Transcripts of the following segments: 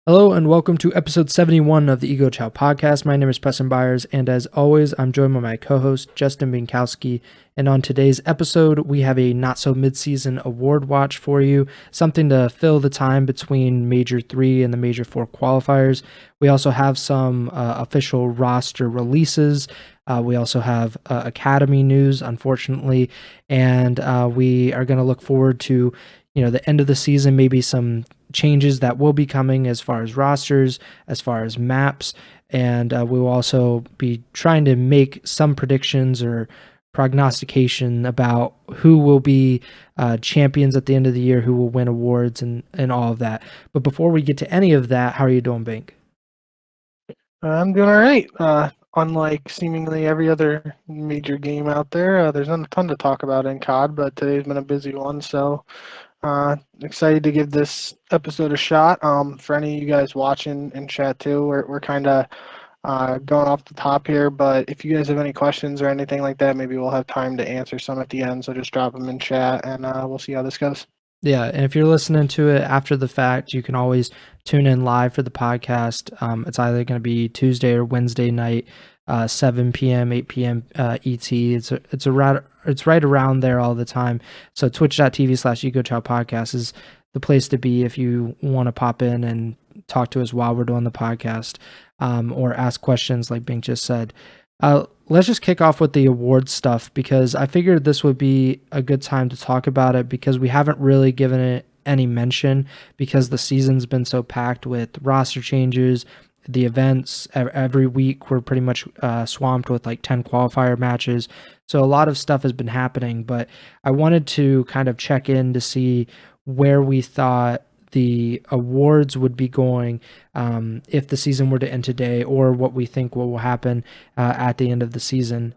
Hello and welcome to episode 71 of the Ego Chall Podcast. My name is Preston Byers, and as always, I'm joined by my co-host, Justin Binkowski. And on today's episode, we have a not-so-mid-season award watch for you, something to fill the time between Major 3 and the Major 4 qualifiers. We also have some official roster releases. We also have Academy news, unfortunately, and we are going to look forward to the end of the season, maybe some changes that will be coming as far as rosters, as far as maps, and we will also be trying to make some predictions or prognostication about who will be champions at the end of the year, who will win awards, and all of that. But before we get to any of that, how are you doing, Bink? I'm doing all right. Unlike seemingly every other major game out there, there's not a ton to talk about in COD, but today's been a busy one, so excited to give this episode a shot. For any of you guys watching in chat too, we're kind of going off the top here, but if you guys have any questions or anything like that, maybe we'll have time to answer some at the end, so just drop them in chat, and we'll see how this goes. Yeah, and if you're listening to it after the fact, you can always tune in live for the podcast. It's either going to be Tuesday or Wednesday night, 7 p.m., 8 p.m. ET. It's right around there all the time. So twitch.tv/Ego Chall Podcast is the place to be if you want to pop in and talk to us while we're doing the podcast, or ask questions like Bink just said. Let's just kick off with the award stuff because I figured this would be a good time to talk about it because we haven't really given it any mention because the season's been so packed with roster changes, the events. Every week we're pretty much swamped with like 10 qualifier matches. So a lot of stuff has been happening, but I wanted to kind of check in to see where we thought the awards would be going if the season were to end today, or what we think will happen at the end of the season.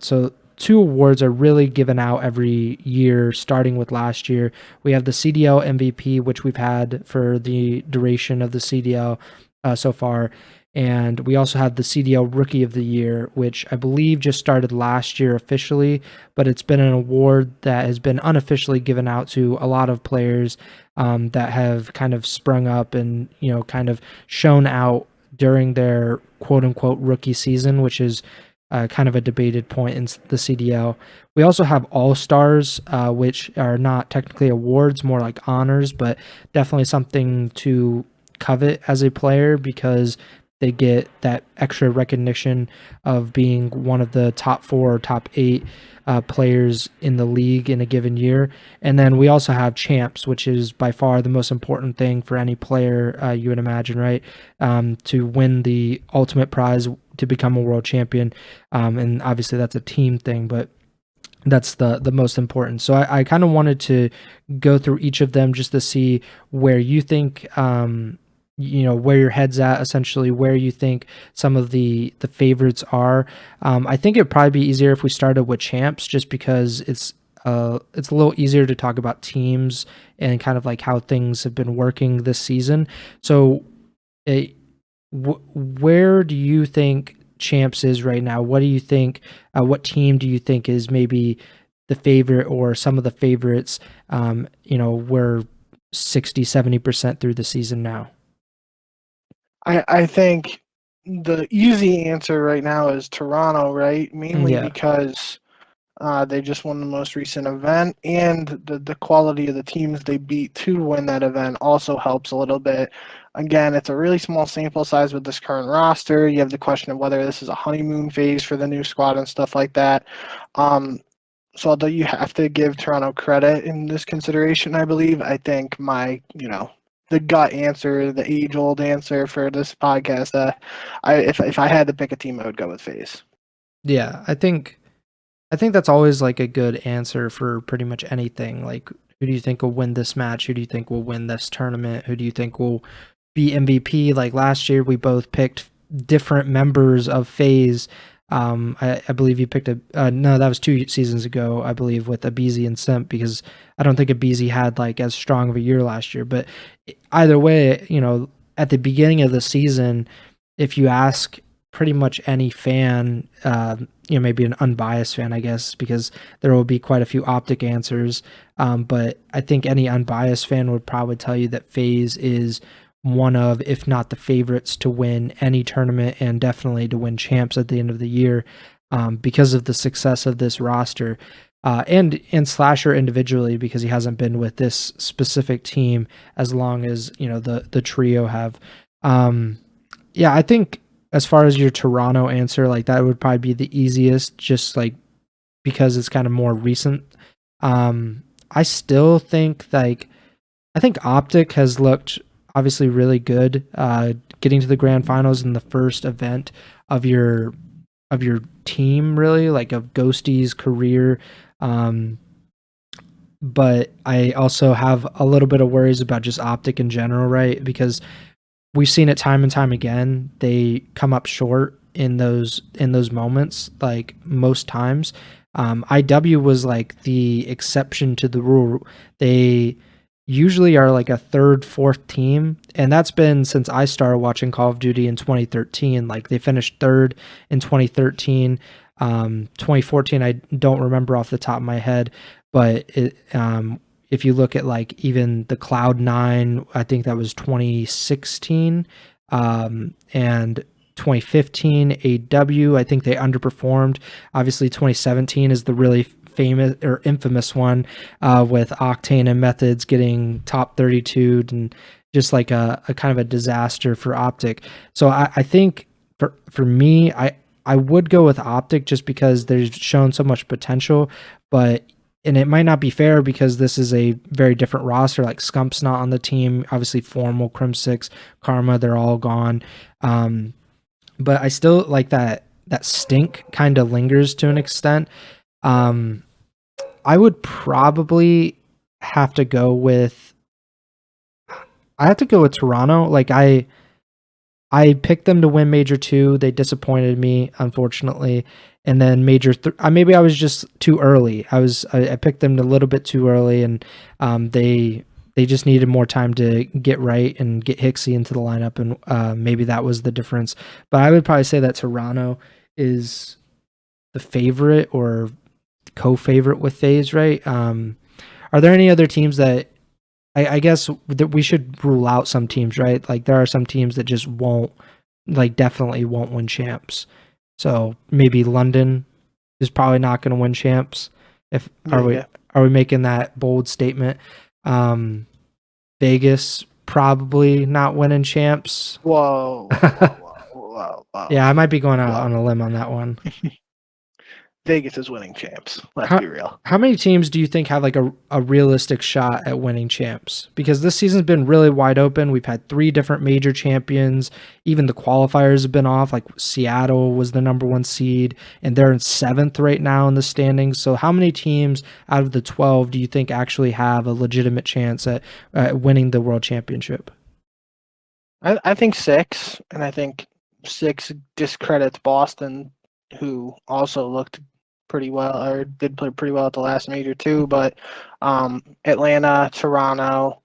So 2 awards are really given out every year, starting with last year. We have the CDL MVP, which we've had for the duration of the CDL so far. And we also have the CDL Rookie of the Year, which I believe just started last year officially, but it's been an award that has been unofficially given out to a lot of players that have kind of sprung up and, kind of shown out during their quote-unquote rookie season, which is kind of a debated point in the CDL. We also have All-Stars, which are not technically awards, more like honors, but definitely something to covet as a player because they get that extra recognition of being one of the top 4 or top 8 players in the league in a given year. And then we also have champs, which is by far the most important thing for any player, you would imagine, right? To win the ultimate prize to become a world champion. And obviously that's a team thing, but that's the most important. So I kind of wanted to go through each of them just to see where you think where your head's at, essentially where you think some of the favorites are. I think it'd probably be easier if we started with champs, just because it's a little easier to talk about teams and kind of like how things have been working this season. So where do you think champs is right now? What do you think, what team do you think is maybe the favorite or some of the favorites? We're 60-70% through the season now. I think the easy answer right now is Toronto, right? Mainly because they just won the most recent event, and the quality of the teams they beat to win that event also helps a little bit. Again, it's a really small sample size with this current roster. You have the question of whether this is a honeymoon phase for the new squad and stuff like that. So although you have to give Toronto credit in this consideration, I believe, I think the gut answer, the age-old answer for this podcast, if I had to pick a team, I would go with FaZe. Yeah, I think that's always like a good answer for pretty much anything. Like, who do you think will win this match? Who do you think will win this tournament? Who do you think will be MVP? Like last year, we both picked different members of FaZe. I believe you picked no, that was 2 seasons ago, I believe, with Abizi and Simp, because I don't think Abizi had like as strong of a year last year. But either way, at the beginning of the season, if you ask pretty much any fan, maybe an unbiased fan, I guess, because there will be quite a few optic answers. But I think any unbiased fan would probably tell you that FaZe is one of, if not the favorites to win any tournament and definitely to win champs at the end of the year, because of the success of this roster. And Slasher individually, because he hasn't been with this specific team as long as, the trio have. Yeah, I think as far as your Toronto answer, like that would probably be the easiest, just like because it's kind of more recent. I still think I think Optic has looked obviously really good, getting to the grand finals in the first event of your team, really, like of Ghosty's career. But I also have a little bit of worries about just Optic in general, right? Because we've seen it time and time again. They come up short in those moments, like most times. IW was like the exception to the rule. They usually are like a third, fourth team, and that's been since I started watching Call of Duty in 2013. Like they finished third in 2013. 2014, I don't remember off the top of my head, but if you look at like even the Cloud9, I think that was 2016, and 2015 AW, I think they underperformed. Obviously 2017 is the really famous or infamous one, with Octane and Methods getting top 32 and just like a kind of a disaster for Optic. So I think for me, I would go with Optic just because they've shown so much potential, and it might not be fair because this is a very different roster. Like Scump's not on the team, obviously Formal, Crim6, Karma, they're all gone. But I still like that stink kind of lingers to an extent. I would probably have to go with Toronto. Like I picked them to win Major 2. They disappointed me, unfortunately. And then Major 3, maybe I was just too early. I picked them a little bit too early, and they just needed more time to get right and get Hixie into the lineup, and maybe that was the difference. But I would probably say that Toronto is the favorite or co-favorite with FaZe, right? Are there any other teams that I guess that we should rule out some teams, right? Like there are some teams that just definitely won't win champs. So maybe London is probably not going to win champs. Are we making that bold statement? Vegas probably not winning champs. Whoa. Yeah, I might be going out on a limb on that one. Vegas is winning champs. Let's be real. How many teams do you think have like a realistic shot at winning champs? Because this season's been really wide open. We've had 3 different major champions. Even the qualifiers have been off. Like Seattle was the number 1 seed, and they're in 7th right now in the standings. So how many teams out of the 12 do you think actually have a legitimate chance at winning the world championship? I think 6, and I think 6 discredits Boston, who also looked pretty well, or did play pretty well at the last major too. But Atlanta, Toronto,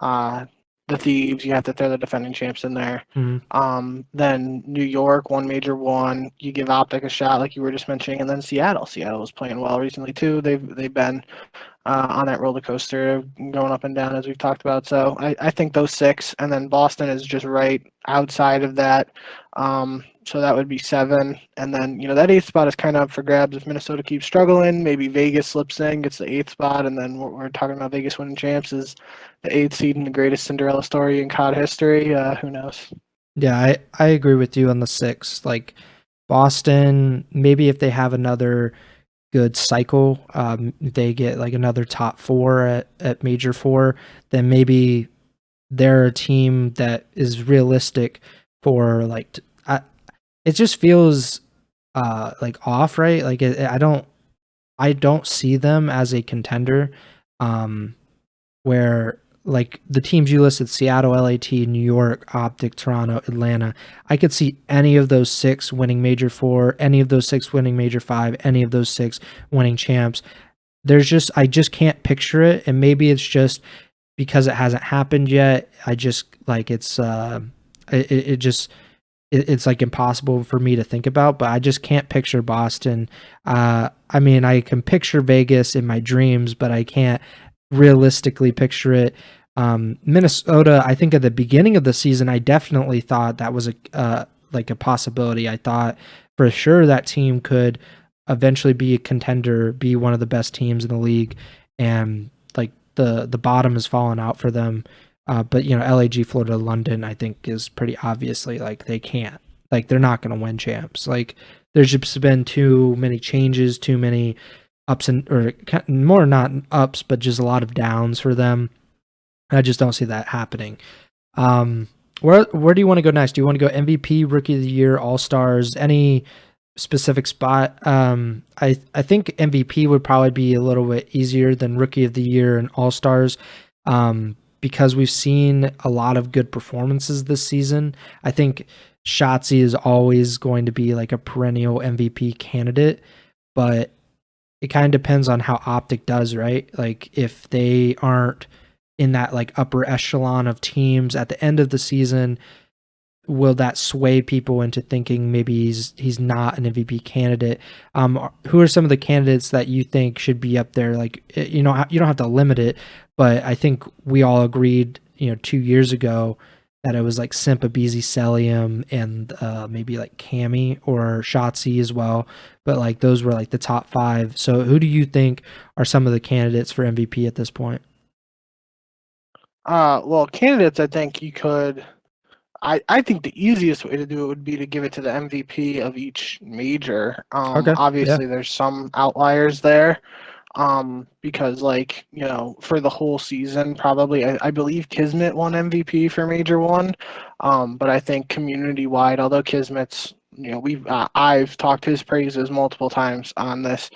the Thieves, you have to throw the defending champs in there. Mm-hmm. Then New York, one major one. You give Optic a shot, like you were just mentioning, and then Seattle. Seattle was playing well recently too. They've been on that roller coaster going up and down, as we've talked about. So I think those 6, and then Boston is just right outside of that. So that would be 7. And then, that 8th spot is kind of up for grabs if Minnesota keeps struggling. Maybe Vegas slips in, gets the 8th spot, and then we're talking about Vegas winning champs is the 8th seed in the greatest Cinderella story in COD history. Who knows? Yeah, I agree with you on the 6. Like Boston, maybe if they have another good cycle, they get like another top 4 at Major 4, then maybe they're a team that is realistic for like it just feels like off, right? Like I don't see them as a contender, where like the teams you listed, Seattle, LAT, New York, Optic, Toronto, Atlanta, I could see any of those 6 winning Major 4, any of those 6 winning Major 5, any of those 6 winning champs. I just can't picture it, and maybe it's just because it hasn't happened yet. I just like it's like impossible for me to think about, but I just can't picture Boston. I mean, I can picture Vegas in my dreams, but I can't realistically picture it. Minnesota, I think at the beginning of the season, I definitely thought that was like a possibility. I thought for sure that team could eventually be a contender, be one of the best teams in the league, and like the bottom has fallen out for them. But LAG, Florida, London, I think is pretty obviously like they can't, like they're not going to win champs. Like there's just been too many changes, too many ups or more not ups, but just a lot of downs for them. I just don't see that happening. Where do you want to go next? Do you want to go MVP, Rookie of the Year, All Stars, any specific spot? I think MVP would probably be a little bit easier than Rookie of the Year and All Stars, because we've seen a lot of good performances this season. I think Shotzi is always going to be like a perennial MVP candidate, but it kind of depends on how Optic does, right? Like if they aren't in that like upper echelon of teams at the end of the season, will that sway people into thinking maybe he's not an MVP candidate? Who are some of the candidates that you think should be up there? Like, you don't have to limit it, but I think we all agreed, 2 years ago that it was like Simp, Abizi, Celium, and maybe like Cammy or Shotzi as well. But like those were like the top 5. So who do you think are some of the candidates for MVP at this point? Well, candidates, I think you could. I think the easiest way to do it would be to give it to the MVP of each major. Okay. Obviously, there's some outliers there. Because for the whole season, probably I believe Kismet won MVP for Major 1. But I think community wide, although Kismet's, I've talked his praises multiple times on this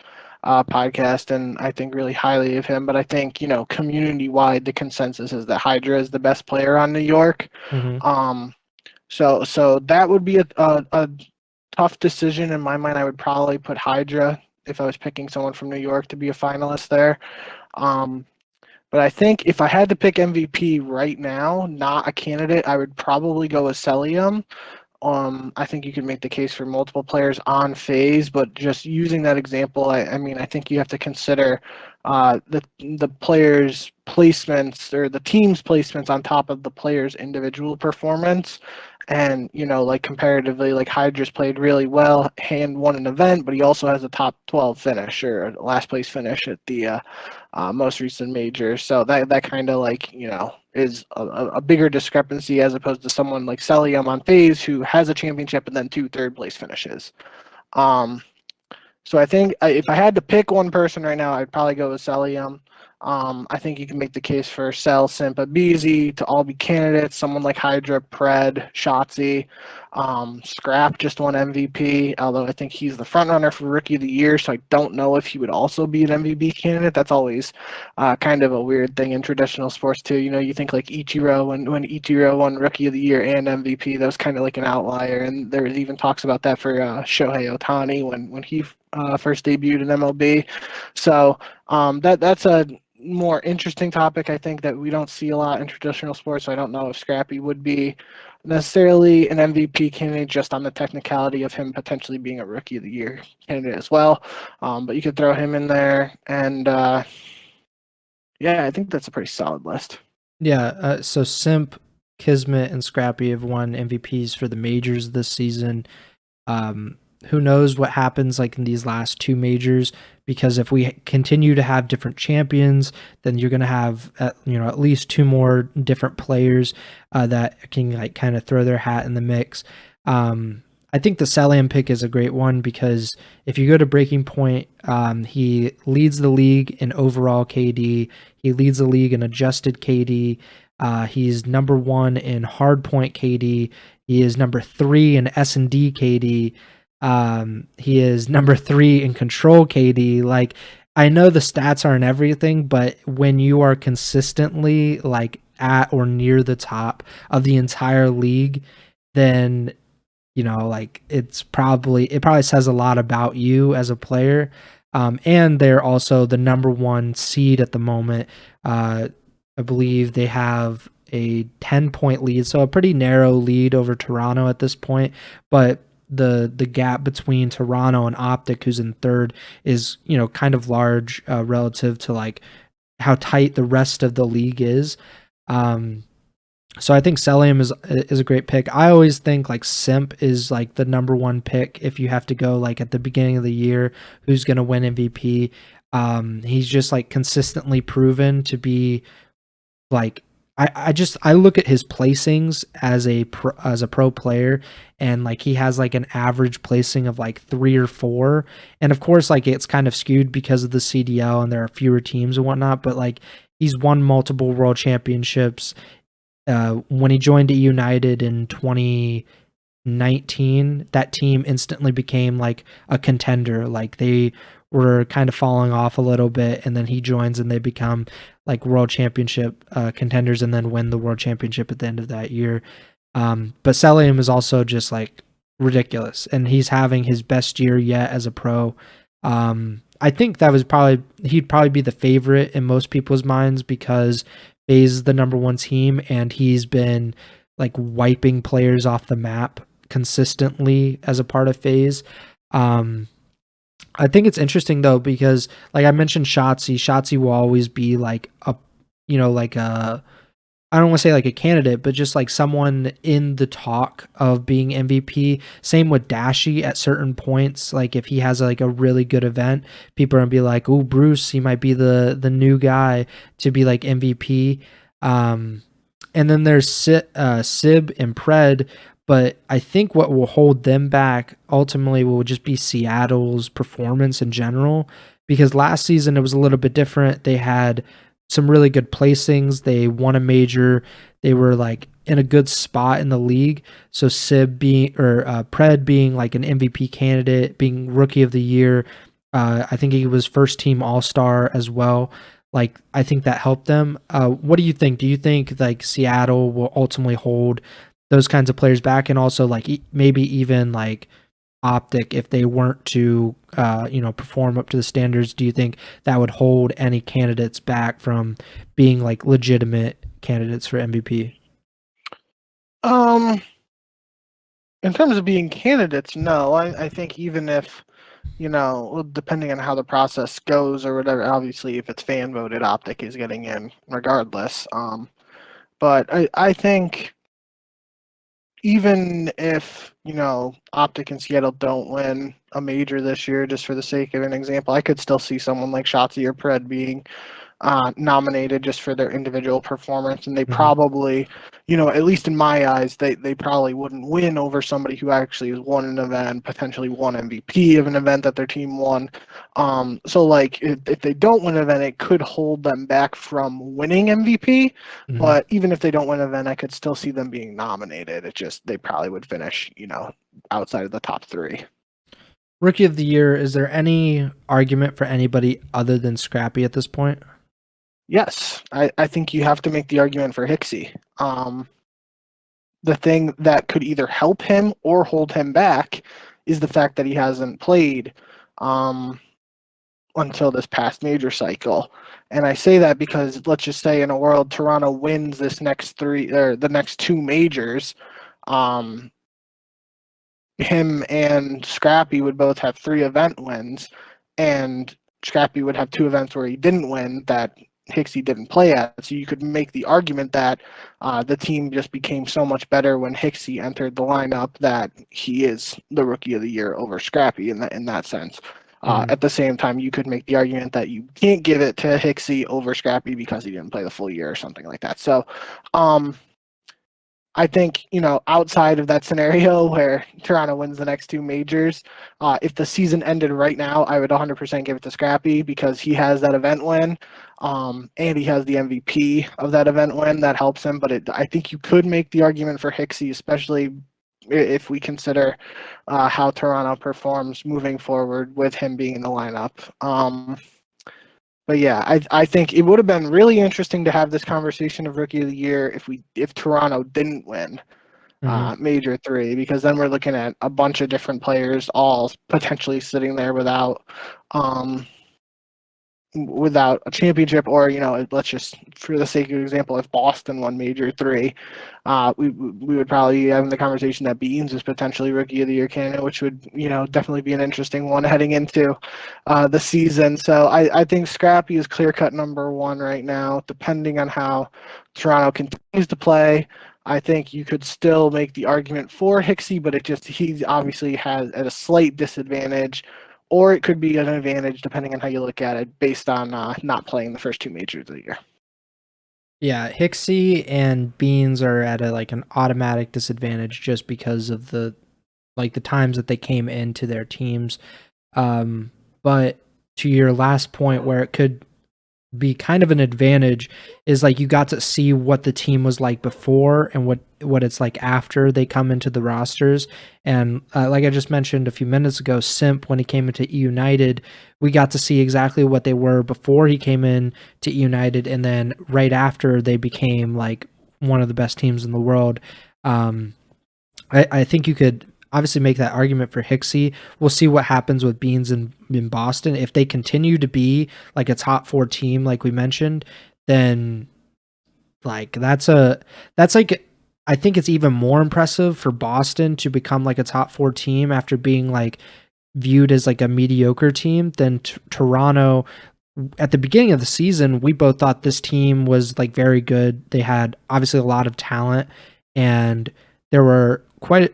podcast, and I think really highly of him. But I think community wide, the consensus is that Hydra is the best player on New York. Mm-hmm. So that would be a tough decision in my mind. I would probably put Hydra if I was picking someone from New York to be a finalist there. But I think if I had to pick MVP right now, not a candidate, I would probably go with Celium. I think you could make the case for multiple players on phase, but just using that example, I mean, I think you have to consider the players' placements or the team's placements on top of the player's individual performance. And, like comparatively, like Hydra's played really well and won an event, but he also has a top 12 finish or last place finish at the most recent major. So that kind of is a bigger discrepancy as opposed to someone like Celium on phase who has a championship and then 2 third place finishes. So I think if I had to pick one person right now, I'd probably go with Celium. I think you can make the case for Cell, Simp, Abizi to all be candidates. Someone like Hydra, Pred, Shotzi, Scrap just won MVP, although I think he's the front runner for Rookie of the Year, so I don't know if he would also be an MVP candidate. That's always kind of a weird thing in traditional sports too. You think like Ichiro, when Ichiro won Rookie of the Year and MVP, that was kind of like an outlier, and there was even talks about that for Shohei Ohtani when he first debuted in MLB. So that's a more interesting topic, I think, that we don't see a lot in traditional sports. So I don't know if Scrappy would be necessarily an MVP candidate just on the technicality of him potentially being a Rookie of the Year candidate as well. But you could throw him in there. And yeah, I think that's a pretty solid list. Yeah. So Simp, Kismet, and Scrappy have won MVPs for the majors this season. Who knows what happens like in these last 2 majors, because if we continue to have different champions, then you're going to have at least 2 more different players that can like kind of throw their hat in the mix. I think the Celium pick is a great one because if you go to Breaking Point, he leads the league in overall KD. He leads the league in adjusted KD. He's number 1 in hardpoint KD. He is number 3 in S&D KD. He is number 3 in control KD. Like, I know the stats aren't everything, but when you are consistently like at or near the top of the entire league, then like it probably says a lot about you as a player. And they're also the number 1 seed at the moment. I believe they have a 10-point lead, so a pretty narrow lead over Toronto at this point, but the gap between Toronto and Optic, who's in 3rd, is kind of large relative to like how tight the rest of the league is. So I think Celium is a great pick. I always think like Simp is like the number one pick if you have to go like at the beginning of the year who's going to win MVP. He's just like consistently proven to be like I look at his placings as a pro player, and like he has like an average placing of like 3 or 4, and of course like it's kind of skewed because of the CDL and there are fewer teams and whatnot, but like he's won multiple world championships. When he joined United in 2019, that team instantly became like a contender. Like they were kind of falling off a little bit, and then he joins and they become like world championship contenders and then win the world championship at the end of that year. But Celium is also just like ridiculous, and he's having his best year yet as a pro. I think he'd probably be the favorite in most people's minds because FaZe is the number one team, and he's been like wiping players off the map consistently as a part of FaZe. I think it's interesting though because like I mentioned Shotzi will always be like a like a I don't want to say like a candidate, but just like someone in the talk of being MVP. Same with Dashy at certain points. Like if he has like a really good event, people are gonna be like, "Oh, Bruce, he might be the new guy to be like MVP." And then there's Sib and Pred, but I think what will hold them back ultimately will just be Seattle's performance in general. Because last season it was a little bit different. They had some really good placings. They won a major. They were like in a good spot in the league. So Sib being or Pred being like an MVP candidate, being rookie of the year. I think he was first team All-Star as well. Like I think that helped them. What do you think? Do you think like Seattle will ultimately hold those kinds of players back, and also like maybe even like Optic if they weren't to perform up to the standards? Do you think that would hold any candidates back from being like legitimate candidates for MVP? In terms of being candidates, no. I think even if depending on how the process goes or whatever, obviously if it's fan voted, Optic is getting in regardless. But I think even if Optic and Seattle don't win a major this year, just for the sake of an example, I could still see someone like Shotzi or Pred being nominated just for their individual performance, and they probably, at least in my eyes, they probably wouldn't win over somebody who actually has won an event, potentially won MVP of an event that their team won. So like if they don't win an event, it could hold them back from winning MVP. But even if they don't win an event, I could still see them being nominated. It just they probably would finish, outside of the top 3. Rookie of the year, is there any argument for anybody other than Scrappy at this point? Yes, I think you have to make the argument for Hicksy. The thing that could either help him or hold him back is the fact that he hasn't played until this past major cycle. And I say that because let's just say in a world Toronto wins this next 3 or the next 2 majors, him and Scrappy would both have 3 event wins, and Scrappy would have 2 events where he didn't win that Hicksy didn't play at. So you could make the argument that the team just became so much better when Hicksy entered the lineup that he is the rookie of the year over Scrappy in that sense. At the same time, you could make the argument that you can't give it to Hicksy over Scrappy because he didn't play the full year or something like that. So I think, outside of that scenario where Toronto wins the next 2 majors, if the season ended right now, I would 100% give it to Scrappy because he has that event win, and he has the MVP of that event win. That helps him. But I think you could make the argument for Hicksy, especially if we consider how Toronto performs moving forward with him being in the lineup. But yeah, I think it would have been really interesting to have this conversation of Rookie of the Year if Toronto didn't win Major 3, because then we're looking at a bunch of different players all potentially sitting there without without a championship, or let's just, for the sake of example, if Boston won Major 3, we would probably be having the conversation that Beans is potentially Rookie of the Year candidate, which would definitely be an interesting one heading into the season. So I think Scrappy is clear cut number one right now. Depending on how Toronto continues to play, I think you could still make the argument for Hicksy, but he obviously has at a slight disadvantage, or it could be an advantage depending on how you look at it, based on not playing the first two majors of the year. Yeah, Hicksy and Beans are at an automatic disadvantage just because of the times that they came into their teams. But to your last point, where it could be kind of an advantage, is you got to see what the team was like before and what it's like after they come into the rosters. And like I just mentioned a few minutes ago, Simp, when he came into United, we got to see exactly what they were before he came in to United, and then right after they became one of the best teams in the world. I think you could obviously make that argument for Hicksy. We'll see what happens with Beans in Boston. If they continue to be a top 4 team, like we mentioned, then I think it's even more impressive for Boston to become a top 4 team after being viewed as a mediocre team than Toronto. At the beginning of the season, we both thought this team was very good. They had obviously a lot of talent, and there were quite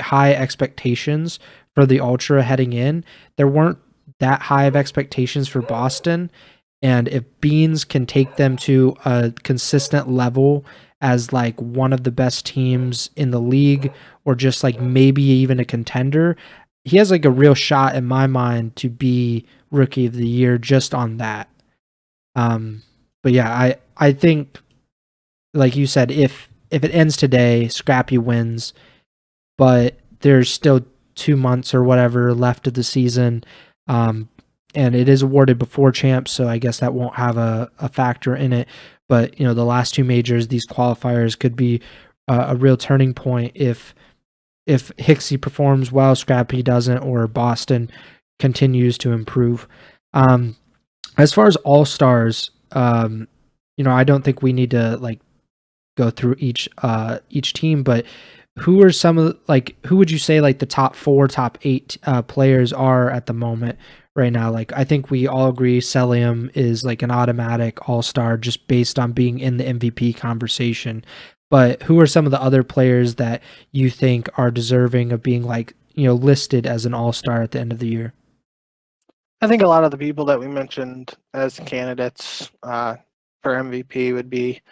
high expectations for the Ultra heading in. There weren't that high of expectations for Boston, and if Beans can take them to a consistent level as one of the best teams in the league, or just maybe even a contender, he has a real shot in my mind to be Rookie of the Year just on that. But yeah, I think, like you said, if it ends today, Scrappy wins, but there's still 2 months or whatever left of the season, and it is awarded before champs, so I guess that won't have a factor in it. But the last 2 majors, these qualifiers could be a real turning point if Hicksy performs well, Scrappy doesn't, or Boston continues to improve. As far as all stars, I don't think we need to go through each team, but who are some of who would you say the top 4, top 8 players are at the moment right now? I think we all agree Celium is an automatic all-star just based on being in the MVP conversation. But who are some of the other players that you think are deserving of being listed as an all-star at the end of the year? I think a lot of the people that we mentioned as candidates for MVP would be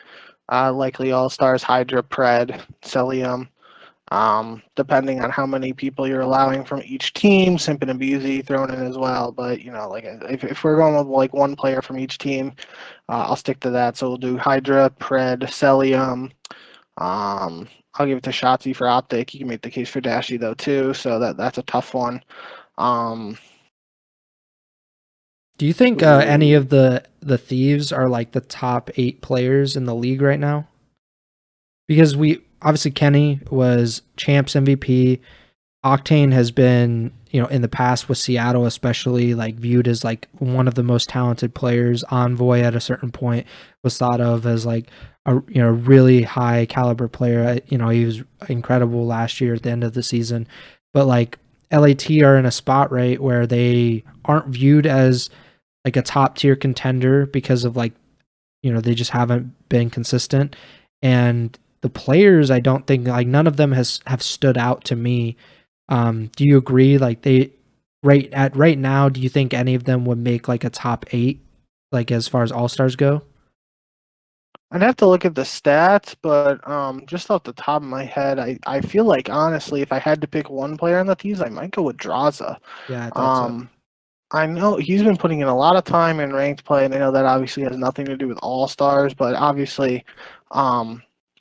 likely all-stars: Hydra, Pred, Celium. Depending on how many people you're allowing from each team, Simpin and Beezy thrown in as well. But if we're going with one player from each team, I'll stick to that. So we'll do Hydra, Pred, Celium. I'll give it to Shotzi for Optic. You can make the case for Dashy though too, so that's a tough one. Do you think any of the Thieves are the top 8 players in the league right now? Because obviously Kenny was champs MVP. Octane has been, in the past with Seattle especially, viewed as one of the most talented players. Envoy at a certain point was thought of as a really high caliber player. He was incredible last year at the end of the season. But LAT are in a spot right where they aren't viewed as a top tier contender because of they just haven't been consistent. And the players, I don't think none of them have stood out to me. Do you agree? They right now, do you think any of them would make a top 8 as far as all-stars go? I'd have to look at the stats, but just off the top of my head, I feel honestly, if I had to pick one player on the Thieves, I might go with Draza. Yeah, I thought so. I know he's been putting in a lot of time in ranked play, and I know that obviously has nothing to do with all-stars, but obviously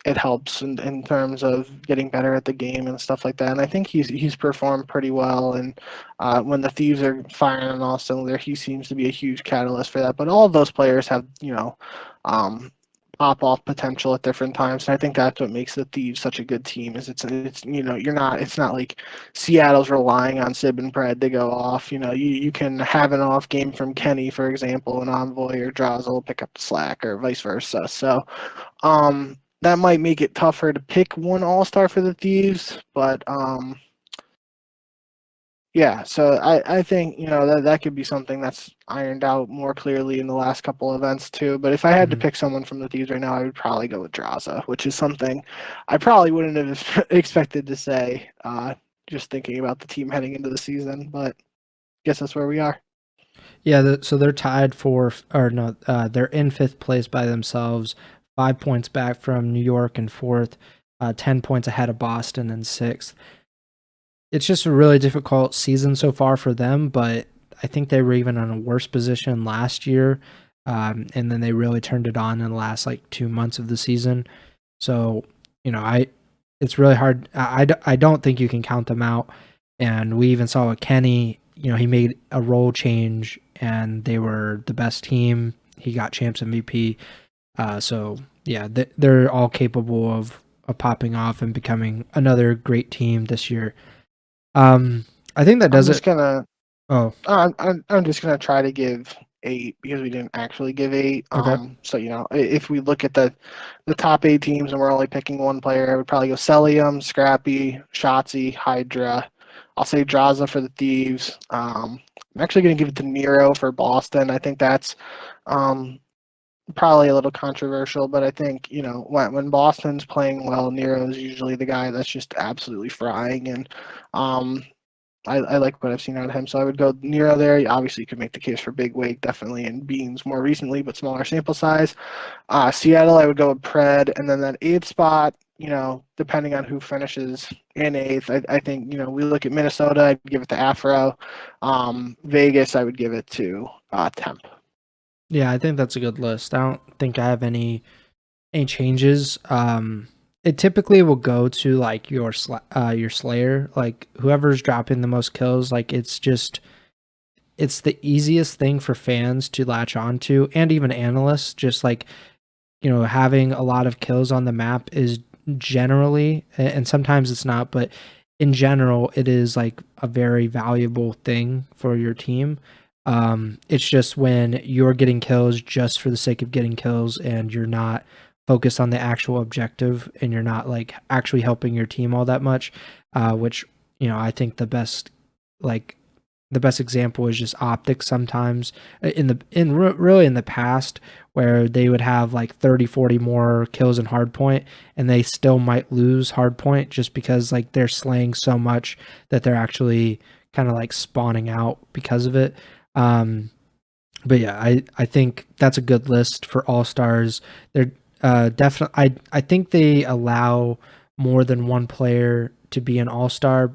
it helps in terms of getting better at the game and stuff like that. And I think he's performed pretty well. And when the Thieves are firing on all cylinders, he seems to be a huge catalyst for that. But all of those players have pop off potential at different times. And I think that's what makes the Thieves such a good team. Is it's it's not like Seattle's relying on Sib and Pred to go off. You can have an off game from Kenny, for example, and Envoy or Draza will pick up the slack or vice versa. So that might make it tougher to pick one all-star for the Thieves, but yeah, so I think that could be something that's ironed out more clearly in the last couple events too. But if I had to pick someone from the Thieves right now, I would probably go with Draza, which is something I probably wouldn't have expected to say, just thinking about the team heading into the season. But I guess that's where we are. Yeah, so they're tied they're in 5th place by themselves, 5 points back from New York in 4th, 10 points ahead of Boston in 6th. It's just a really difficult season so far for them, but I think they were even in a worse position last year, and then they really turned it on in the last 2 months of the season. So, it's really hard. I don't think you can count them out. And we even saw with Kenny, he made a role change, and they were the best team. He got champs MVP. So yeah, they're all capable of popping off and becoming another great team this year. I think that does it. I'm just gonna try to give 8 because we didn't actually give 8. Okay. So if we look at the top 8 teams and we're only picking one player, I would probably go Celium, Scrappy, Shotzi, Hydra. I'll say Draza for the Thieves. I'm actually gonna give it to Nero for Boston. I think that's probably a little controversial, but I think when Boston's playing well, Nero is usually the guy that's just absolutely frying, and I like what I've seen out of him, so I would go Nero there. Obviously, you could make the case for Big Wig, definitely, and Beans more recently, but smaller sample size. Seattle, I would go with Pred, and then that 8th spot, depending on who finishes in 8th, I think, we look at Minnesota, I'd give it to Afro. Vegas, I would give it to Temp. Yeah, I think that's a good list. I don't think I have any changes. It typically will go to your Slayer, whoever's dropping the most kills. It's the easiest thing for fans to latch onto, and even analysts. Just having a lot of kills on the map is generally, and sometimes it's not, but in general, it is a very valuable thing for your team. It's just when you're getting kills just for the sake of getting kills, and you're not focused on the actual objective, and you're not actually helping your team all that much, which I think the best example is just Optics sometimes in the past, where they would have 30-40 more kills in hardpoint, and they still might lose hardpoint just because they're slaying so much that they're actually kind of spawning out because of it. But yeah, I think that's a good list for all-stars. They're definitely, I think they allow more than one player to be an all-star,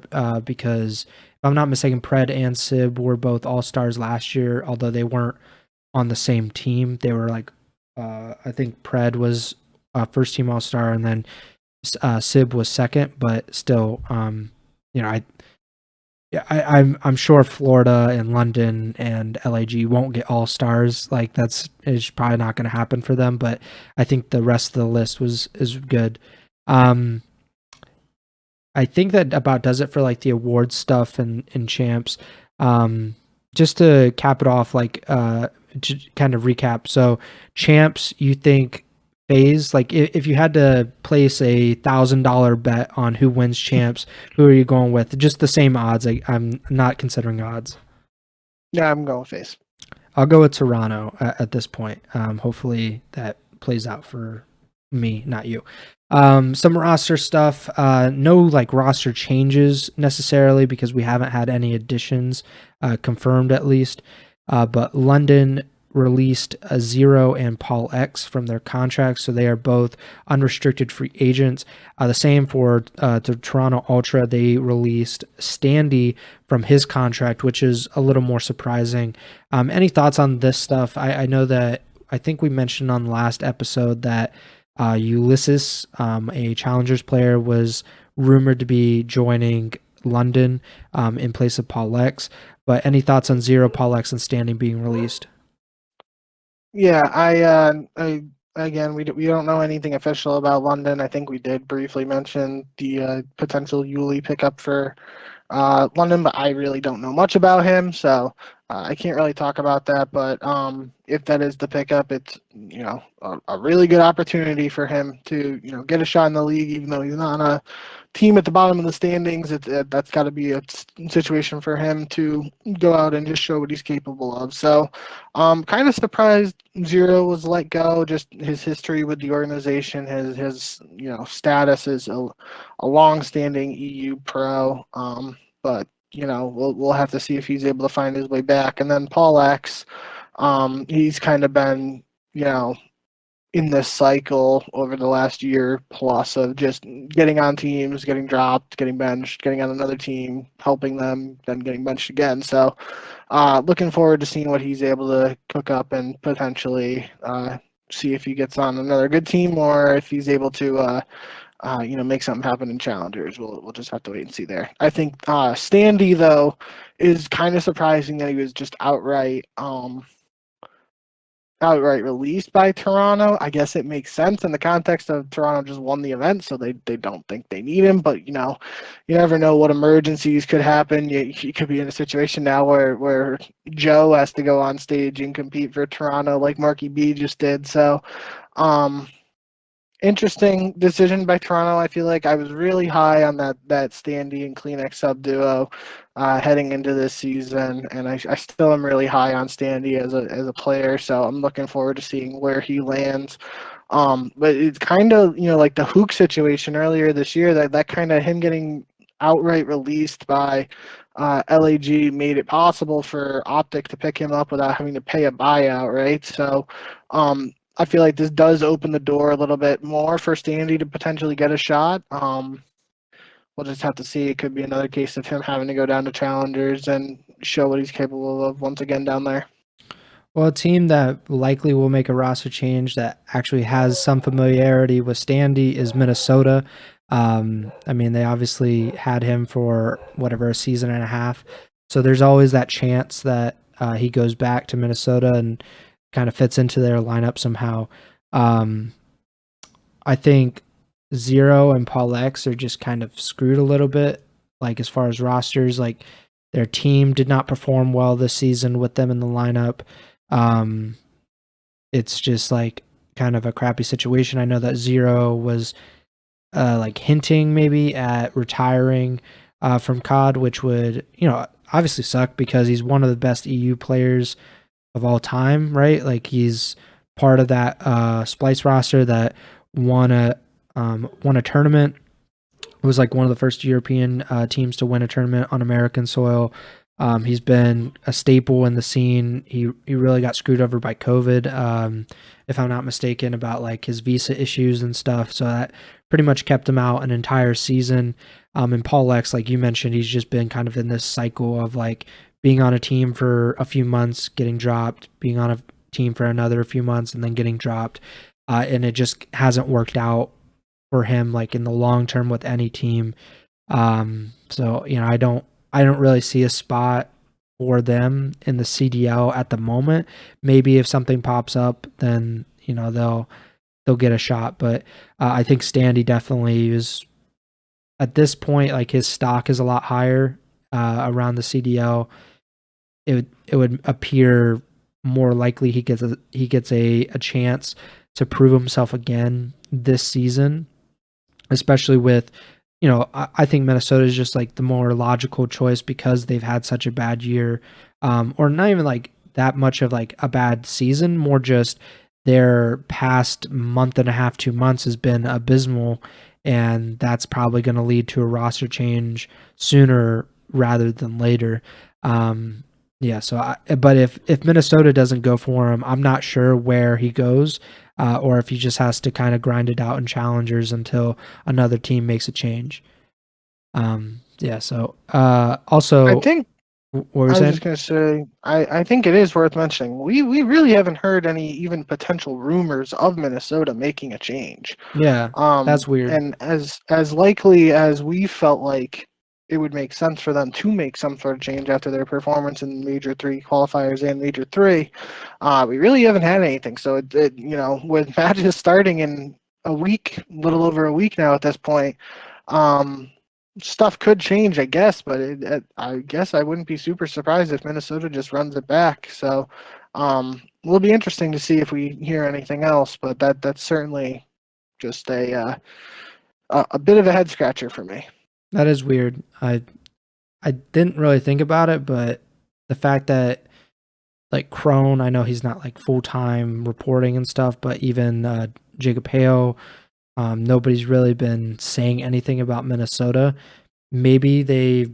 because if I'm not mistaken, Pred and Sib were both all-stars last year, although they weren't on the same team. They were I think Pred was first team all-star, and then Sib was second, but still, I'm sure Florida and London and LAG won't get all stars. It's probably not going to happen for them. But I think the rest of the list is good. I think that about does it for the awards stuff and champs. Just to cap it off, to kind of recap. So champs, you think FaZe, if you had to place $1,000 bet on who wins champs, who are you going with? Just the same odds. I'm not considering odds. Yeah, I'm going with FaZe. I'll go with Toronto at this point. Hopefully that plays out for me, not you. Some roster stuff. No roster changes necessarily, because we haven't had any additions confirmed at least. But London released Zero and Paul X from their contracts, so they are both unrestricted free agents. The same for the Toronto Ultra. They released Standy from his contract, which is a little more surprising. Any thoughts on this stuff? I know that I think we mentioned on the last episode that Ulysses, a Challengers player, was rumored to be joining London in place of Paul X. But any thoughts on Zero, Paul X, and Standing being released? Yeah, I again, we don't know anything official about London. I think we did briefly mention the potential Yuli pickup for London, but I really don't know much about him, so I can't really talk about that. But if that is the pickup, it's a really good opportunity for him to get a shot in the league, even though he's not on a team at the bottom of the standings. That's got to be a situation for him to go out and just show what he's capable of. So, kind of surprised Zero was let go. Just his history with the organization, his status as a long-standing EU pro. But we'll have to see if he's able to find his way back. And then Paul X, he's kind of been in this cycle over the last year plus of just getting on teams, getting dropped, getting benched, getting on another team, helping them, then getting benched again. So looking forward to seeing what he's able to cook up and potentially see if he gets on another good team or if he's able to make something happen in challengers. We'll just have to wait and see there. I think Standy though is kind of surprising that he was just outright released by Toronto. I guess it makes sense in the context of Toronto just won the event, so they don't think they need him. But you never know what emergencies could happen. You could be in a situation now where Joe has to go on stage and compete for Toronto like Marky B just did. So interesting decision by Toronto. I feel like I was really high on that Standy and Kleenex sub duo heading into this season, and I still am really high on Standy as a player. So I'm looking forward to seeing where he lands. But it's kind of like the Hook situation earlier this year. That kind of him getting outright released by LAG made it possible for Optic to pick him up without having to pay a buyout, right? So I feel like this does open the door a little bit more for Standy to potentially get a shot. We'll just have to see. It could be another case of him having to go down to challengers and show what he's capable of once again down there. Well, a team that likely will make a roster change that actually has some familiarity with Standy is Minnesota. They obviously had him for a season and a half. So there's always that chance that he goes back to Minnesota and kind of fits into their lineup somehow. I think Zero and Paul X are just kind of screwed a little bit, like as far as rosters. Like their team did not perform well this season with them in the lineup. It's just like kind of a crappy situation. I know that Zero was like hinting maybe at retiring from COD, which would obviously suck because he's one of the best EU players of all time, right? Like he's part of that Splice roster that won a tournament. It was like one of the first European teams to win a tournament on American soil. He's been a staple in the scene. He really got screwed over by COVID, if I'm not mistaken, about like his visa issues and stuff. So that pretty much kept him out an entire season. And Paul X, like you mentioned, he's just been kind of in this cycle of like being on a team for a few months, getting dropped, being on a team for another few months, and then getting dropped. And it just hasn't worked out for him, like in the long term with any team. So I don't really see a spot for them in the CDL at the moment. Maybe if something pops up, then they'll get a shot. But I think Standy definitely is at this point, like his stock is a lot higher around the CDL. It would appear more likely he gets a chance to prove himself again this season, especially with I think Minnesota is just like the more logical choice because they've had such a bad year, or not even like that much of like a bad season, more just their past month and a half, 2 months has been abysmal, and that's probably going to lead to a roster change sooner rather than later. But if Minnesota doesn't go for him, I'm not sure where he goes, or if he just has to kind of grind it out in challengers until another team makes a change. Also, I think what were you I was saying? just going to say, I think it is worth mentioning. We really haven't heard any even potential rumors of Minnesota making a change. Yeah, that's weird. And as likely as we felt like it would make sense for them to make some sort of change after their performance in Major 3 qualifiers and Major 3. We really haven't had anything. So, with matches starting in a week, a little over a week now at this point, stuff could change, I guess. But I guess I wouldn't be super surprised if Minnesota just runs it back. So, it'll be interesting to see if we hear anything else. But that's certainly just a bit of a head scratcher for me. That is weird. I didn't really think about it, but the fact that like Crone, I know he's not like full-time reporting and stuff, but even Jacob Hale, nobody's really been saying anything about Minnesota. Maybe they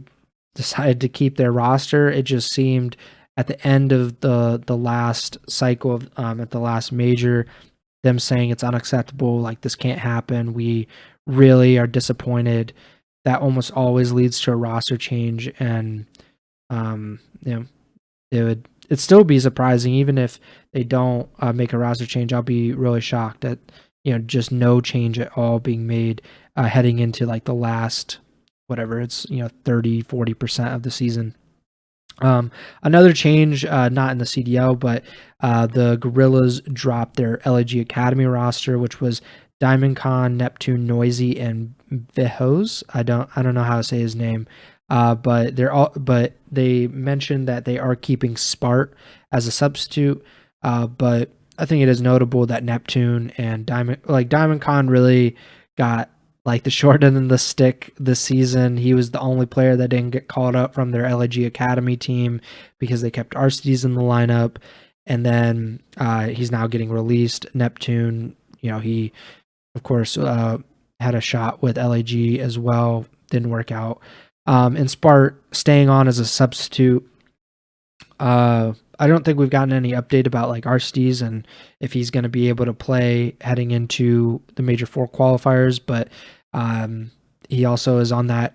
decided to keep their roster. It just seemed at the end of the last cycle of at the last major, them saying it's unacceptable, like this can't happen. We really are disappointed. That almost always leads to a roster change, and it'd still be surprising even if they don't make a roster change. I'll be really shocked at just no change at all being made heading into like the last whatever it's 30-40% of the season. Another change, not in the CDL, but the Gorillas dropped their LAG Academy roster, which was Diamond Con, Neptune, Noisy, and Vihos. I don't know how to say his name. But they mentioned that they are keeping Spart as a substitute. But I think it is notable that Neptune and Diamond Con really got like the short end of the stick this season. He was the only player that didn't get called up from their LAG Academy team because they kept Aristides in the lineup. And then he's now getting released. Neptune, he of course had a shot with LAG as well. Didn't work out. And Spart staying on as a substitute. I don't think we've gotten any update about like Aristides and if he's going to be able to play heading into the Major 4 qualifiers, but he also is on that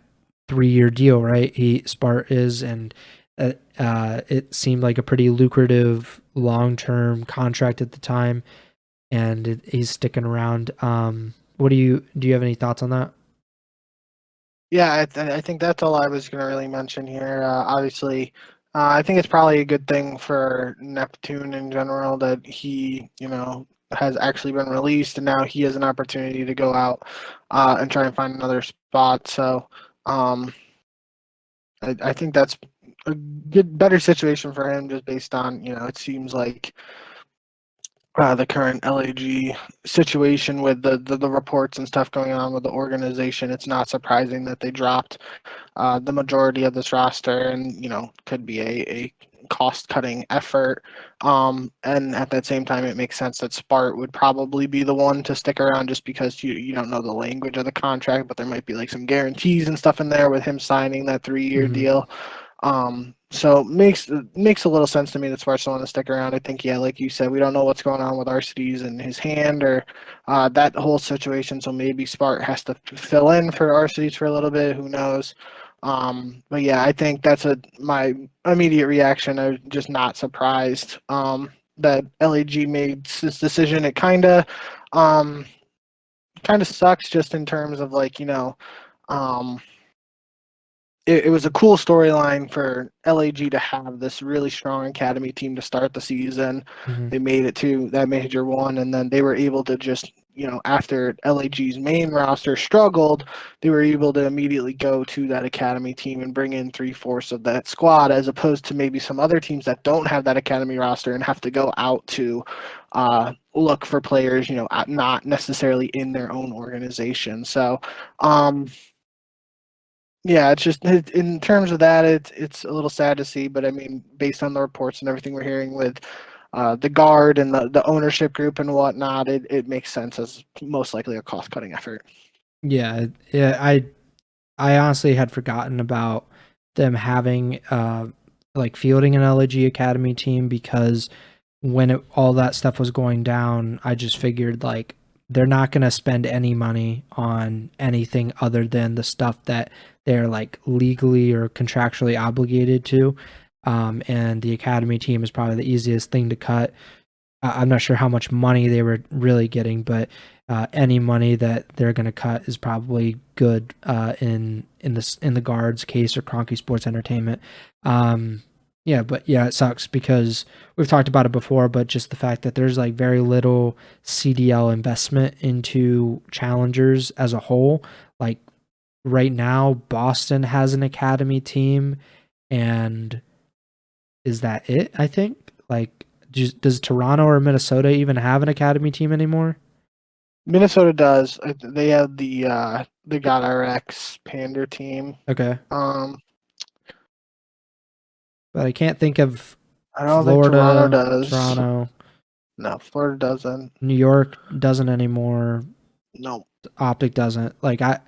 3-year deal, right? Spart is, and it seemed like a pretty lucrative long-term contract at the time, and he's sticking around. Do you have any thoughts on that? Yeah, I think that's all I was going to really mention here. Obviously, I think it's probably a good thing for Neptune in general that he, has actually been released, and now he has an opportunity to go out and try and find another spot. So I think that's a better situation for him just based on, it seems like the current LAG situation with the reports and stuff going on with the organization. It's not surprising that they dropped the majority of this roster, and could be a cost-cutting effort. And at that same time, it makes sense that Spart would probably be the one to stick around just because you don't know the language of the contract, but there might be like some guarantees and stuff in there with him signing that 3-year deal. So it makes a little sense to me that Spart's the one to stick around. I think, yeah, like you said, we don't know what's going on with Aristides and his hand or that whole situation. So maybe Spart has to fill in for Aristides for a little bit. Who knows? But yeah, I think that's my immediate reaction. I'm just not surprised that LAG made this decision. It kind of sucks just in terms of like, it was a cool storyline for LAG to have this really strong academy team to start the season. They made it to that Major 1, and then they were able to just, after LAG's main roster struggled, they were able to immediately go to that academy team and bring in 3/4 of that squad, as opposed to maybe some other teams that don't have that academy roster and have to go out to look for players, not necessarily in their own organization. So, yeah, it's just in terms of that, it's a little sad to see, but I mean, based on the reports and everything we're hearing with the guard and the ownership group and whatnot, it makes sense as most likely a cost-cutting effort. Yeah. I honestly had forgotten about them having like fielding an LAG Academy team, because when all that stuff was going down, I just figured like they're not going to spend any money on anything other than the stuff that they're like legally or contractually obligated to. And the academy team is probably the easiest thing to cut. I'm not sure how much money they were really getting, but any money that they're going to cut is probably good in the guards case or Kroenke Sports Entertainment. But it sucks because we've talked about it before, but just the fact that there's like very little CDL investment into challengers as a whole. Like right now, Boston has an academy team, and is that it? I think. Like, does Toronto or Minnesota even have an academy team anymore? Minnesota does. They have the God RX Pander team. Okay. But I can't think of I don't Florida, think Toronto does. Toronto. No, Florida doesn't. New York doesn't anymore. No. Optic doesn't. Like I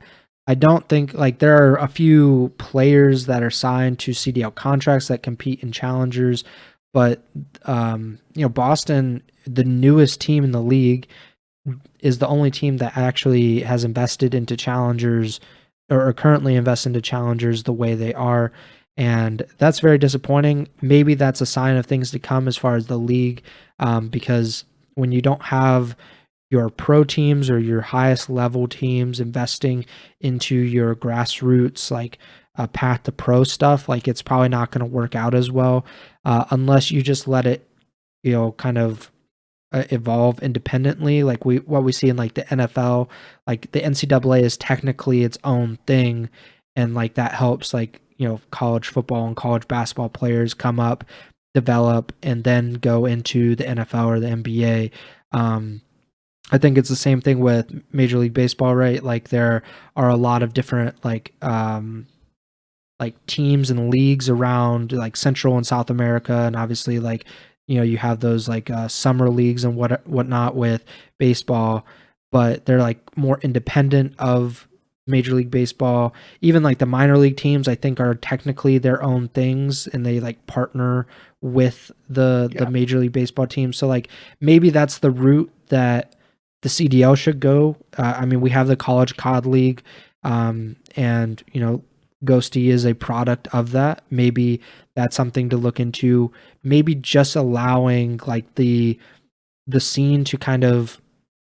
don't think like there are a few players that are signed to CDL contracts that compete in challengers, but Boston, the newest team in the league, is the only team that actually has invested into challengers or currently invest into challengers the way they are. And that's very disappointing. Maybe that's a sign of things to come as far as the league, because when you don't have your pro teams or your highest level teams investing into your grassroots, like path to pro stuff, like it's probably not going to work out as well unless you just let it, kind of evolve independently, like what we see in like the NFL. Like the NCAA is technically its own thing, and like that helps like college football and college basketball players come up, develop, and then go into the NFL or the NBA. I think it's the same thing with Major League Baseball, right? Like there are a lot of different like teams and leagues around like Central and South America, and obviously like you have those like summer leagues and whatnot with baseball, but they're like more independent of Major League Baseball. Even like the minor league teams, I think, are technically their own things, and they like partner with the Major League Baseball team. So like maybe that's the route that the CDL should go. I mean, we have the College COD League, and Ghosty is a product of that. Maybe that's something to look into. Maybe just allowing like the scene to kind of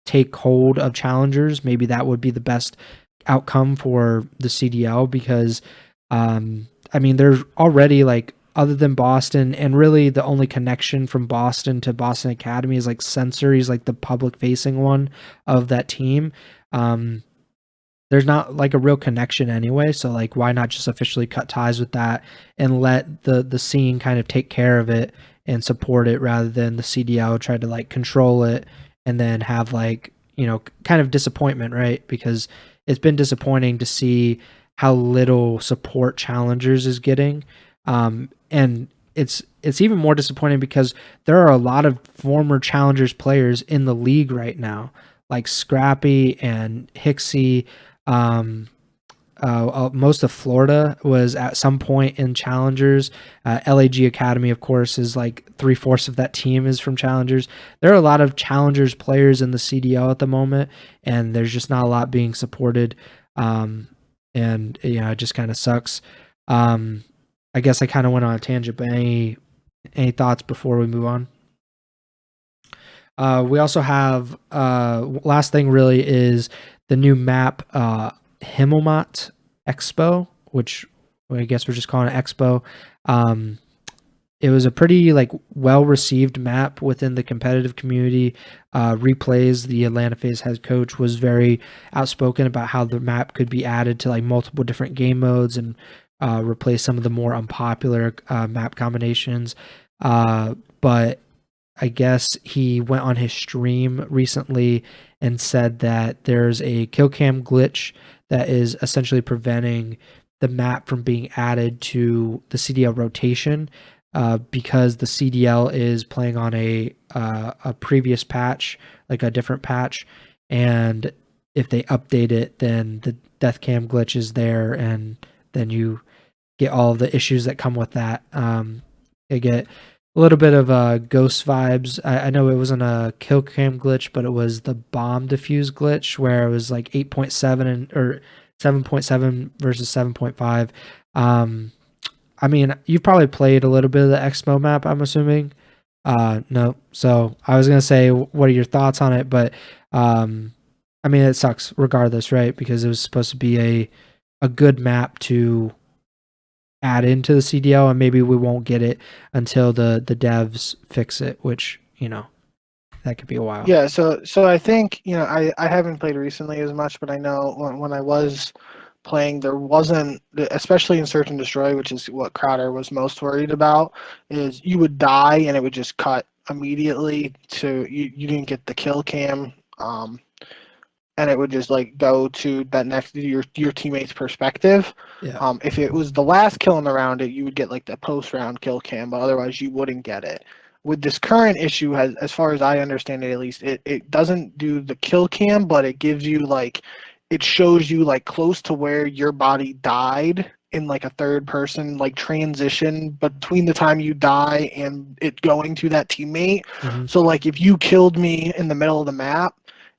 take hold of challengers. Maybe that would be the best outcome for the CDL, because I mean, there's already like, other than Boston, and really the only connection from Boston to Boston Academy is like Sensor. He's like the public facing one of that team. There's not like a real connection anyway, so like why not just officially cut ties with that and let the scene kind of take care of it and support it, rather than the CDL try to like control it and then have like kind of disappointment, right? Because it's been disappointing to see how little support challengers is getting. And it's even more disappointing because there are a lot of former challengers players in the league right now, like Scrappy and Hicksy. Most of Florida was at some point in challengers. LAG Academy, of course, is like 3/4 of that team is from challengers. There are a lot of challengers players in the CDL at the moment, and there's just not a lot being supported. And it just kind of sucks. I guess I kind of went on a tangent, but any thoughts before we move on? We also have last thing really is the new map, Himmelmat Expo, which I guess we're just calling it Expo. It was a pretty like well-received map within the competitive community. Replays, the Atlanta FaZe head coach, was very outspoken about how the map could be added to like multiple different game modes and replace some of the more unpopular map combinations. But I guess he went on his stream recently and said that there's a kill cam glitch that is essentially preventing the map from being added to the CDL rotation, because the CDL is playing on a previous patch, like a different patch, and if they update it, then the death cam glitch is there, and then you get all the issues that come with that. They get a little bit of ghost vibes. I know it wasn't a kill cam glitch, but it was the bomb defuse glitch, where it was like 8.7 or 7.7 versus 7.5. I mean, you've probably played a little bit of the Expo map, I'm assuming. No. So I was going to say, what are your thoughts on it? But I mean, it sucks regardless, right? Because it was supposed to be a good map to add into the CDL, and maybe we won't get it until the devs fix it, which, that could be a while. Yeah, so I think, I haven't played recently as much, but I know when I was playing, there wasn't, especially in Search and Destroy, which is what Crowder was most worried about, is you would die and it would just cut immediately to you didn't get the kill cam, and it would just like go to that next your teammate's perspective. Yeah. If it was the last kill in the round, you would get like the post round kill cam, but otherwise you wouldn't get it. With this current issue, as far as I understand it, at least it doesn't do the kill cam, but it gives you like it shows you like close to where your body died in like a third person like transition between the time you die and it going to that teammate. Mm-hmm. So like if you killed me in the middle of the map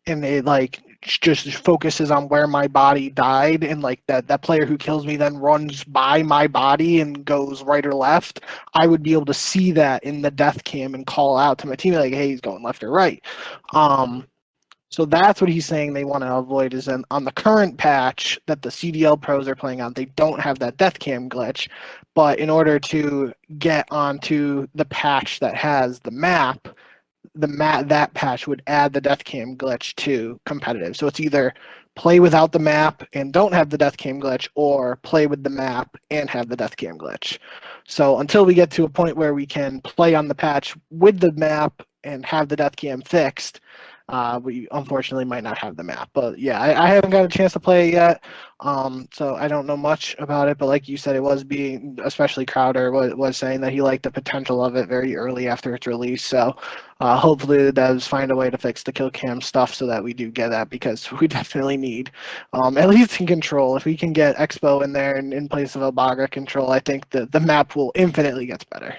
and it like just focuses on where my body died, and like that player who kills me then runs by my body and goes right or left, I would be able to see that in the death cam and call out to my teammate like, hey, he's going left or right. So that's what he's saying they want to avoid, is on the current patch that the CDL pros are playing on, they don't have that death cam glitch. But in order to get onto the patch that has the map, that patch would add the death cam glitch to competitive. So it's either play without the map and don't have the death cam glitch, or play with the map and have the death cam glitch. So until we get to a point where we can play on the patch with the map and have the death cam fixed, we unfortunately might not have the map. But yeah, I haven't got a chance to play it yet, so I don't know much about it. But like you said, it was being, especially Crowder was saying that he liked the potential of it very early after its release. So hopefully the devs find a way to fix the kill cam stuff so that we do get that, because we definitely need, at least in control. If we can get Expo in there and in place of Albagra control, I think the map will infinitely get better.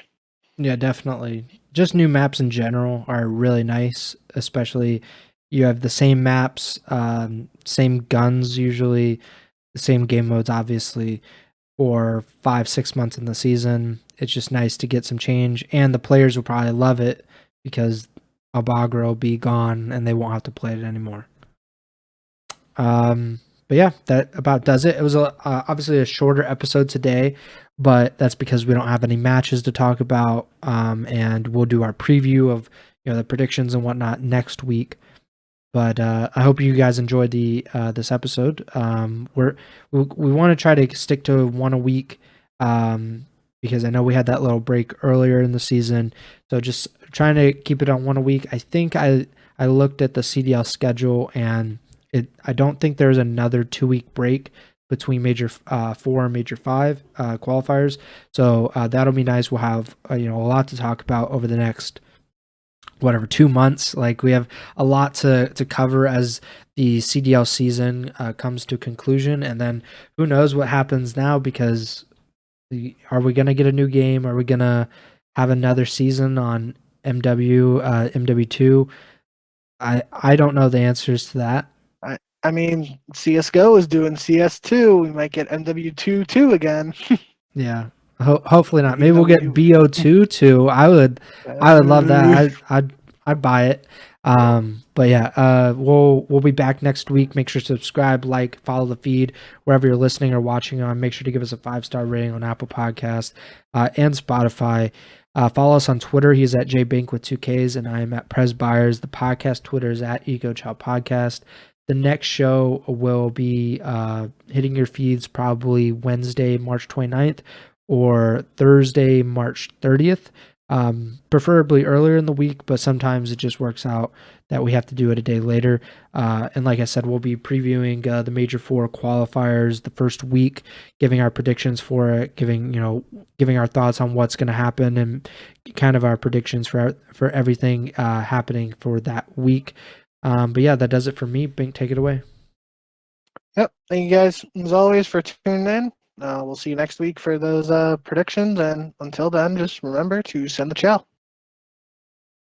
Yeah, definitely. Just new maps in general are really nice, especially you have the same maps, same guns usually, the same game modes obviously, for 5-6 months in the season. It's just nice to get some change, and the players will probably love it because Albagra will be gone and they won't have to play it anymore. But yeah, that about does it. It was obviously a shorter episode today, but that's because we don't have any matches to talk about, and we'll do our preview of the predictions and whatnot next week. But I hope you guys enjoyed this episode. We want to try to stick to one a week, because I know we had that little break earlier in the season, so just trying to keep it on one a week. I think I looked at the CDL schedule, and I don't think there's another 2-week break between Major 4 and Major 5 qualifiers. So that'll be nice. We'll have a lot to talk about over the next 2 months. Like, we have a lot to cover as the CDL season comes to conclusion, and then who knows what happens now, because are we gonna get a new game? Are we gonna have another season on MW2? I don't know the answers to that. I mean, CSGO is doing CS2. We might get MW2 again. Yeah. Hopefully not. Maybe we'll get BO2 too. I would love that. I'd buy it. But yeah, we'll be back next week. Make sure to subscribe, like, follow the feed wherever you're listening or watching on. Make sure to give us a 5-star rating on Apple Podcasts and Spotify. Follow us on Twitter. He's at JBink with 2 Ks, and I am at Pres Byers. The podcast Twitter is at Ego Chall Podcast. The next show will be hitting your feeds probably Wednesday, March 29th, or Thursday, March 30th. Preferably earlier in the week, but sometimes it just works out that we have to do it a day later. And like I said, we'll be previewing the Major 4 qualifiers the first week, giving our predictions for it, giving our thoughts on what's going to happen, and kind of our predictions for everything happening for that week. But yeah, that does it for me. Bink, take it away. Yep. Thank you guys, as always, for tuning in. We'll see you next week for those predictions. And until then, just remember to send the chow.